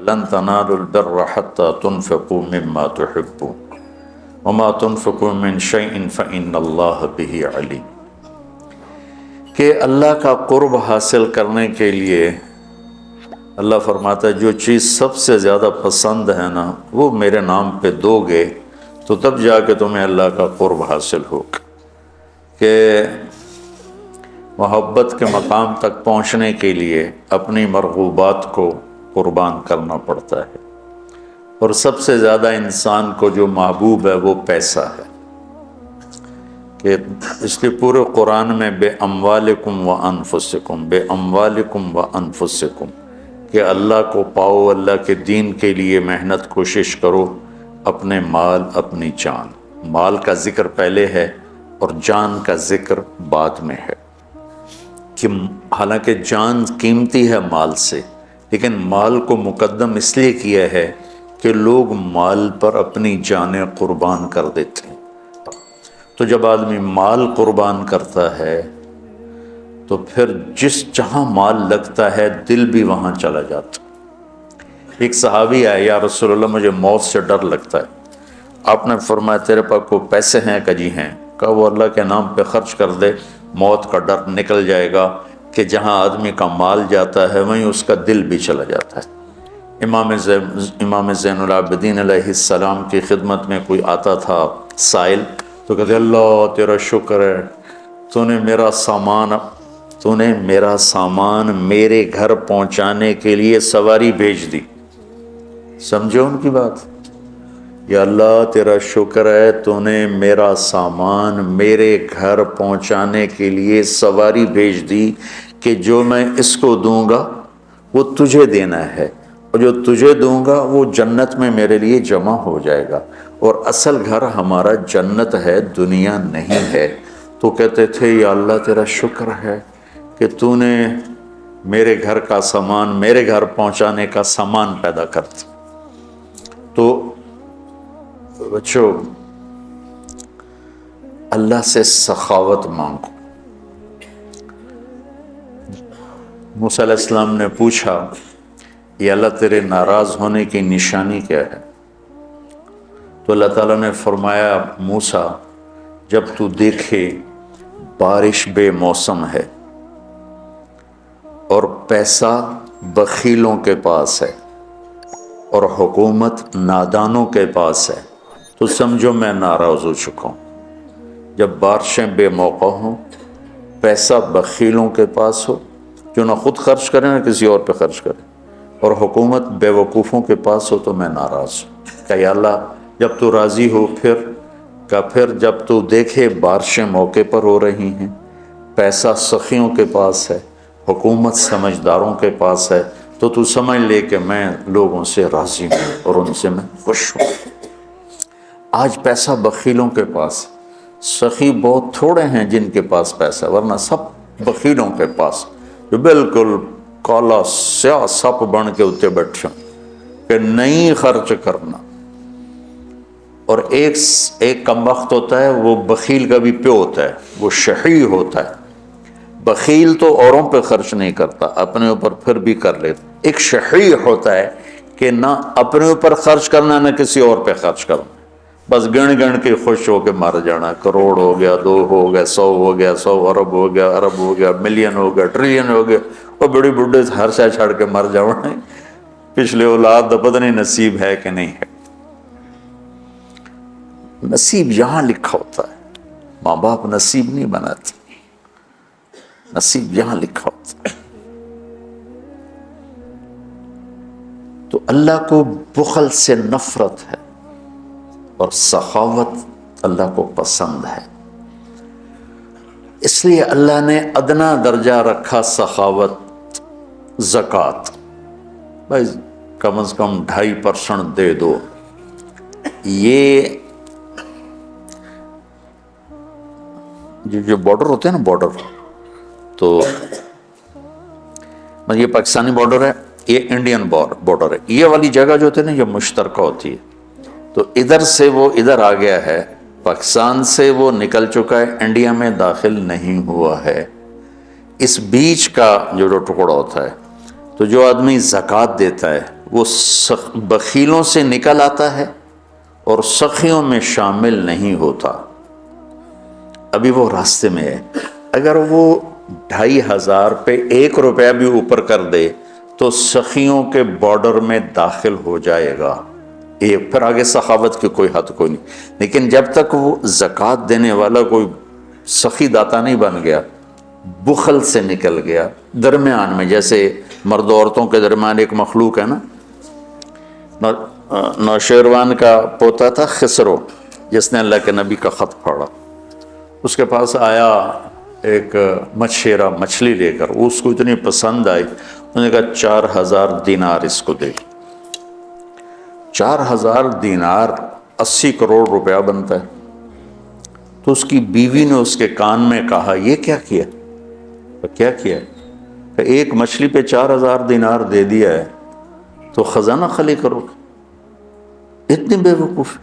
لن تنالوا البر حتى تنفقوا مما تحبون وما تنفقوا من شيء فإن الله به عليم، کہ اللہ کا قرب حاصل کرنے کے لیے اللہ فرماتا ہے جو چیز سب سے زیادہ پسند ہے نا وہ میرے نام پہ دو گے تو تب جا کے تمہیں اللہ کا قرب حاصل ہوگا۔ کہ محبت کے مقام تک پہنچنے کے لیے اپنی مرغوبات کو قربان کرنا پڑتا ہے، اور سب سے زیادہ انسان کو جو محبوب ہے وہ پیسہ ہے، کہ اس لیے پورے قرآن میں بے اموالکم و انفسکم، بے اموالکم و انفسکم، کہ اللہ کو پاؤ، اللہ کے دین کے لیے محنت کوشش کرو، اپنے مال اپنی جان۔ مال کا ذکر پہلے ہے اور جان کا ذکر بعد میں ہے، کہ حالانکہ جان قیمتی ہے مال سے، لیکن مال کو مقدم اس لیے کیا ہے کہ لوگ مال پر اپنی جانیں قربان کر دیتے ہیں۔ تو جب آدمی مال قربان کرتا ہے تو پھر جہاں مال لگتا ہے دل بھی وہاں چلا جاتا۔ ایک صحابی آیا، یا رسول اللہ مجھے موت سے ڈر لگتا ہے۔ آپ نے فرمایا تیرے پاس کوئی پیسے ہیں؟ کہ جی ہیں۔ کہا وہ اللہ کے نام پہ خرچ کر دے، موت کا ڈر نکل جائے گا، کہ جہاں آدمی کا مال جاتا ہے وہیں اس کا دل بھی چلا جاتا ہے۔ امام زین العابدین علیہ السلام کی خدمت میں کوئی آتا تھا سائل، تو کہتے اللہ تیرا شکر ہے، تو نے میرا سامان میرے گھر پہنچانے کے لیے سواری بھیج دی۔ سمجھو ان کی بات؟ یا اللہ تیرا شکر ہے تو نے میرا سامان میرے گھر پہنچانے کے لیے سواری بھیج دی، کہ جو میں اس کو دوں گا وہ تجھے دینا ہے، اور جو تجھے دوں گا وہ جنت میں میرے لیے جمع ہو جائے گا، اور اصل گھر ہمارا جنت ہے، دنیا نہیں ہے۔ تو کہتے تھے یا اللہ تیرا شکر ہے کہ تو نے میرے گھر کا سامان میرے گھر پہنچانے کا سامان پیدا کر دیا۔ تو بچوں اللہ سے سخاوت مانگو۔ موسیٰ علیہ السلام نے پوچھا یا اللہ تیرے ناراض ہونے کی نشانی کیا ہے؟ تو اللہ تعالیٰ نے فرمایا موسیٰ جب تو دیکھے بارش بے موسم ہے اور پیسہ بخیلوں کے پاس ہے اور حکومت نادانوں کے پاس ہے تو سمجھو میں ناراض ہو چکا ہوں۔ جب بارشیں بے موقع ہوں، پیسہ بخیلوں کے پاس ہو جو نہ خود خرچ کرے نہ کسی اور پہ خرچ کرے، اور حکومت بے وقوفوں کے پاس ہو تو میں ناراض ہوں۔ کہ یا اللہ جب تو راضی ہو پھر جب تو دیکھے بارشیں موقع پر ہو رہی ہیں، پیسہ سخیوں کے پاس ہے، حکومت سمجھداروں کے پاس ہے، تو سمجھ لے کہ میں لوگوں سے راضی ہوں اور ان سے میں خوش ہوں۔ آج پیسہ بخیلوں کے پاس، سخی بہت تھوڑے ہیں جن کے پاس پیسہ، ورنہ سب بخیلوں کے پاس جو بالکل کالا سیاہ سپ بن کے اتنے بیٹھے ہوں کہ نہیں خرچ کرنا۔ اور ایک کم وقت ہوتا ہے، وہ بخیل کا بھی پیو ہوتا ہے، وہ شحیح ہوتا ہے۔ بخیل تو اوروں پہ خرچ نہیں کرتا، اپنے اوپر پھر بھی کر لیتا۔ ایک شحیح ہوتا ہے کہ نہ اپنے اوپر خرچ کرنا نہ کسی اور پہ خرچ کرنا، بس گن کے خوش ہو کے مر جانا۔ کروڑ ہو گیا، 2 ہو گیا، 100 ہو گیا، 100 ارب ہو گیا، ارب ہو گیا، ملین ہو گیا، ٹریلین ہو گیا، اور بڑی بڈھے ہر شے چھڑ کے مر جانا۔ پچھلے اولاد پتہ نہیں نصیب ہے کہ نہیں ہے۔ نصیب یہاں لکھا ہوتا ہے، ماں باپ نصیب نہیں بناتے، نصیب یہاں لکھا ہوتا ہے۔ تو اللہ کو بخل سے نفرت ہے اور سخاوت اللہ کو پسند ہے، اس لیے اللہ نے ادنا درجہ رکھا سخاوت، زکوٰۃ۔ بھائی کم از کم 2.5% دے دو۔ یہ جو بارڈر ہوتے ہیں نا، بارڈر، تو یہ پاکستانی بارڈر ہے، یہ انڈین بارڈر ہے، یہ والی جگہ جو ہوتی ہے نا یہ مشترکہ ہوتی ہے، تو ادھر سے وہ ادھر آ گیا ہے، پاکستان سے وہ نکل چکا ہے، انڈیا میں داخل نہیں ہوا ہے۔ اس بیچ کا جو ٹکڑا ہوتا ہے، تو جو آدمی زکوٰۃ دیتا ہے وہ بخیلوں سے نکل آتا ہے اور سخیوں میں شامل نہیں ہوتا۔ ابھی وہ راستے میں ہے، اگر وہ 2500 پہ 1 روپیہ بھی اوپر کر دے تو سخیوں کے بارڈر میں داخل ہو جائے گا۔ پھر آگے سخاوت کی کوئی حد کوئی نہیں، لیکن جب تک وہ زکوٰۃ دینے والا کوئی سخی داتا نہیں بن گیا، بخل سے نکل گیا، درمیان میں، جیسے مرد عورتوں کے درمیان ایک مخلوق ہے نا، نوشیروان کا پوتا تھا خسرو، جس نے اللہ کے نبی کا خط پڑھا، اس کے پاس آیا ایک مچھیرا مچھلی لے کر، اس کو اتنی پسند آئی، انہوں نے کہا 4000 دینار اس کو دے۔ 4000 دینار 80 کروڑ روپیہ بنتا ہے۔ تو اس کی بیوی نے اس کے کان میں کہا، یہ کیا کیا؟ کیا کیا؟ کہ ایک مچھلی پہ 4000 دینار دے دیا ہے تو خزانہ خالی کرو گے؟ اتنی بے وقوف۔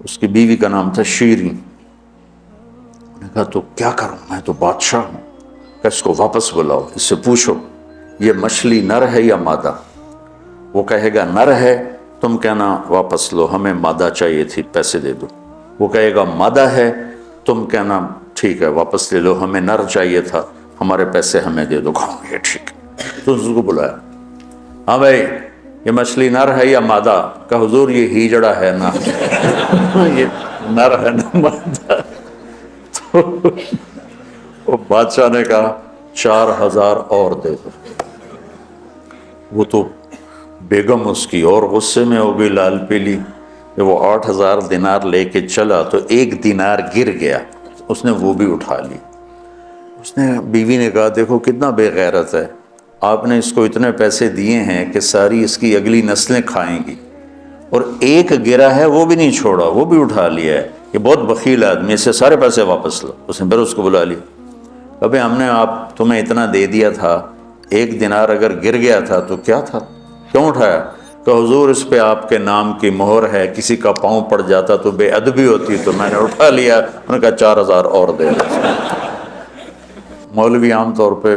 اس کی بیوی کا نام تھا شیریں۔ انہوں نے کہا تو کیا کروں، میں تو بادشاہ ہوں، کہ اس کو واپس بلاؤ، اس سے پوچھو یہ مچھلی نر ہے یا مادہ؟ وہ کہے گا نر ہے، تم کہنا واپس لو، ہمیں مادہ چاہیے تھی، پیسے دے دو۔ وہ کہے گا مادہ ہے، تم کہنا ٹھیک ہے واپس لے لو، ہمیں نر چاہیے تھا، ہمارے پیسے ہمیں دے دو۔ کہو یہ ٹھیک ہے۔ تو اس کو بلایا، ہاں بھائی یہ مچھلی نر ہے یا مادہ؟ کہ حضور یہ ہیجڑا ہے نا، یہ نر ہے نا مادہ؟ تو وہ بادشاہ نے کہا 4000 اور دے دو۔ وہ تو بیگم اس کی اور غصے میں ہو گئی، لال پیلی۔ جب وہ 8000 دینار لے کے چلا تو 1 دینار گر گیا، اس نے وہ بھی اٹھا لی۔ اس نے بیوی نے کہا دیکھو کتنا بے غیرت ہے، آپ نے اس کو اتنے پیسے دیے ہیں کہ ساری اس کی اگلی نسلیں کھائیں گی، اور ایک گرا ہے وہ بھی نہیں چھوڑا، وہ بھی اٹھا لیا ہے، یہ بہت بخیل آدمی، اس سے سارے پیسے واپس لو۔ اس نے پھر اس کو بلا لیا، ابھی ہم نے تمہیں اتنا دے دیا تھا، 1 دینار اگر گر گیا تھا تو کیا تھا، کیوں اٹھایا؟ کہ حضور اس پہ آپ کے نام کی مہر ہے، کسی کا پاؤں پڑ جاتا تو بے ادبی ہوتی، تو میں نے اٹھا لیا۔ انہوں نے کہا 4000 اور دے دو۔ مولوی عام طور پہ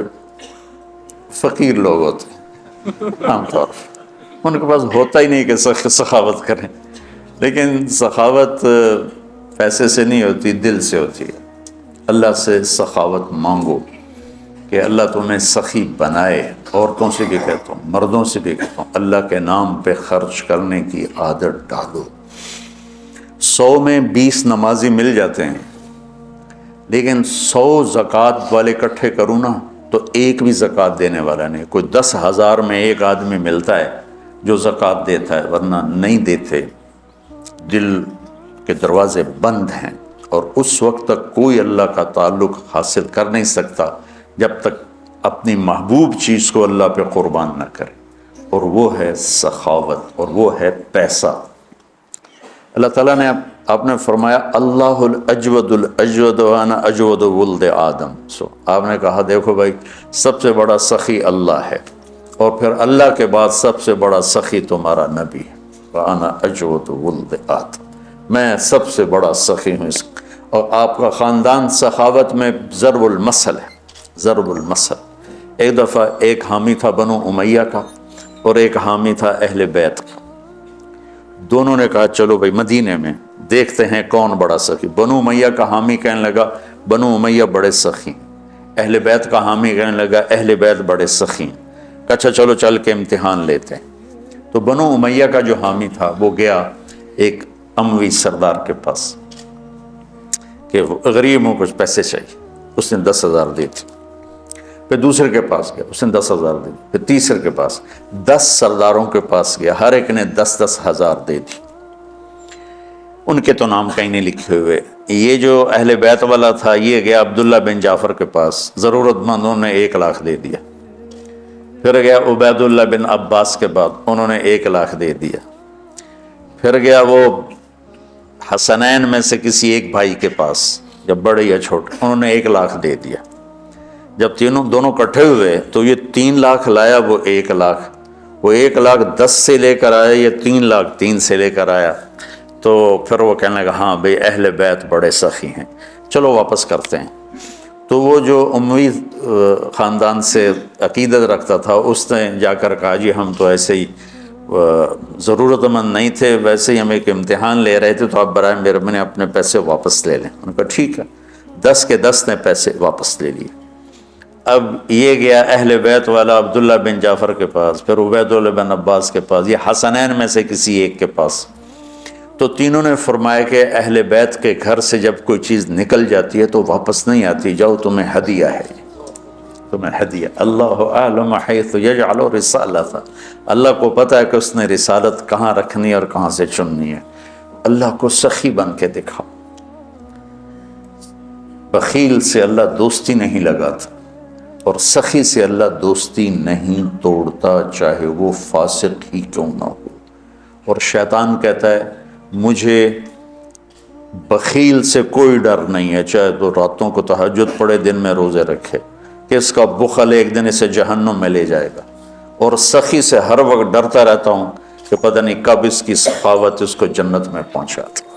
فقیر لوگ ہوتے ہیں، عام طور پہ ان کے پاس ہوتا ہی نہیں کہ سخاوت کریں، لیکن سخاوت پیسے سے نہیں ہوتی، دل سے ہوتی ہے۔ اللہ سے سخاوت مانگو کہ اللہ تمہیں سخی بنائے۔ عورتوں سے بھی کہتا ہوں، مردوں سے بھی کہتا ہوں، اللہ کے نام پہ خرچ کرنے کی عادت ڈالو۔ 100 میں 20 نمازی مل جاتے ہیں، لیکن 100 زکوٰۃ والے اکٹھے کروں نا تو ایک بھی زکوٰۃ دینے والا نہیں۔ کوئی 10,000 میں ایک آدمی ملتا ہے جو زکوٰۃ دیتا ہے، ورنہ نہیں دیتے۔ دل کے دروازے بند ہیں، اور اس وقت تک کوئی اللہ کا تعلق حاصل کر نہیں سکتا جب تک اپنی محبوب چیز کو اللہ پہ قربان نہ کرے، اور وہ ہے سخاوت، اور وہ ہے پیسہ۔ اللہ تعالیٰ نے آپ نے فرمایا اللہ الاجود الاجود وانا اجود ولد آدم۔ آپ نے کہا دیکھو بھائی سب سے بڑا سخی اللہ ہے، اور پھر اللہ کے بعد سب سے بڑا سخی تمہارا نبی ہے، وانا اجود ولد آدم، میں سب سے بڑا سخی ہوں۔ اور آپ کا خاندان سخاوت میں ضرب المثل ہے، ضرب المثل۔ ایک دفعہ ایک حامی تھا بنو امیہ کا، اور ایک حامی تھا اہل بیت کا۔ دونوں نے کہا چلو بھائی مدینے میں دیکھتے ہیں کون بڑا سخی۔ بنو امیہ کا حامی کہنے لگا بنو امیہ بڑے سخی، اہل بیت کا حامی کہنے لگا اہل بیت بڑے سخی۔ اچھا چلو چل کے امتحان لیتے ہیں۔ تو بنو امیہ کا جو حامی تھا وہ گیا ایک اموی سردار کے پاس کہ غریب ہوں کچھ پیسے چاہیے، اس نے 10,000 دی تھی۔ پھر دوسرے کے پاس گیا، اس نے 10,000 دی، پھر تیسرے کے پاس، 10 سرداروں کے پاس گیا، ہر ایک نے 10,000 دے دی۔ ان کے تو نام کہیں نہیں لکھے ہوئے۔ یہ جو اہل بیت والا تھا یہ گیا عبداللہ بن جعفر کے پاس، ضرورت مندوں نے 1 لاکھ دے دیا۔ پھر گیا عبید اللہ بن عباس کے بعد، انہوں نے 1 لاکھ دے دیا۔ پھر گیا وہ حسنین میں سے کسی ایک بھائی کے پاس، جب بڑے یا چھوٹے، انہوں نے 1 لاکھ دے دیا۔ جب دونوں کٹھے ہوئے تو یہ 3 لاکھ لایا، وہ 1 لاکھ، وہ 1 لاکھ 10 سے لے کر آیا، یہ 3 لاکھ 3 سے لے کر آیا۔ تو پھر وہ کہنے لگا ہاں بھئی اہل بیت بڑے سخی ہیں، چلو واپس کرتے ہیں۔ تو وہ جو اموی خاندان سے عقیدت رکھتا تھا اس نے جا کر کہا جی ہم تو ایسے ہی ضرورت مند نہیں تھے، ویسے ہی ہم ایک امتحان لے رہے تھے، تو آپ برائے مہربانی اپنے پیسے واپس لے لیں۔ ان کا ٹھیک ہے، 10 کے 10 نے پیسے واپس لے لیے۔ اب یہ گیا اہل بیت والا عبداللہ بن جعفر کے پاس، پھر عبید اللہ بن عباس کے پاس، یہ حسنین میں سے کسی ایک کے پاس۔ تو تینوں نے فرمایا کہ اہل بیت کے گھر سے جب کوئی چیز نکل جاتی ہے تو واپس نہیں آتی، جاؤ تمہیں ہدیہ ہے، تمہیں ہدیہ۔ اللہ اعلم حیث یجعل رسالتہ، اللہ کو پتہ ہے کہ اس نے رسالت کہاں رکھنی ہے اور کہاں سے چننی ہے۔ اللہ کو سخی بن کے دکھاؤ۔ بخیل سے اللہ دوستی نہیں لگاتا، اور سخی سے اللہ دوستی نہیں توڑتا، چاہے وہ فاسق ہی کیوں نہ ہو۔ اور شیطان کہتا ہے مجھے بخیل سے کوئی ڈر نہیں ہے، چاہے تو راتوں کو تہجد پڑے، دن میں روزے رکھے، کہ اس کا بخل ایک دن اسے جہنم میں لے جائے گا۔ اور سخی سے ہر وقت ڈرتا رہتا ہوں کہ پتہ نہیں کب اس کی سخاوت اس کو جنت میں پہنچا دے۔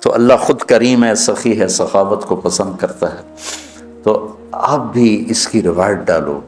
تو اللہ خود کریم ہے، سخی ہے، سخاوت کو پسند کرتا ہے۔ تو آپ بھی اس کی روایت ڈالو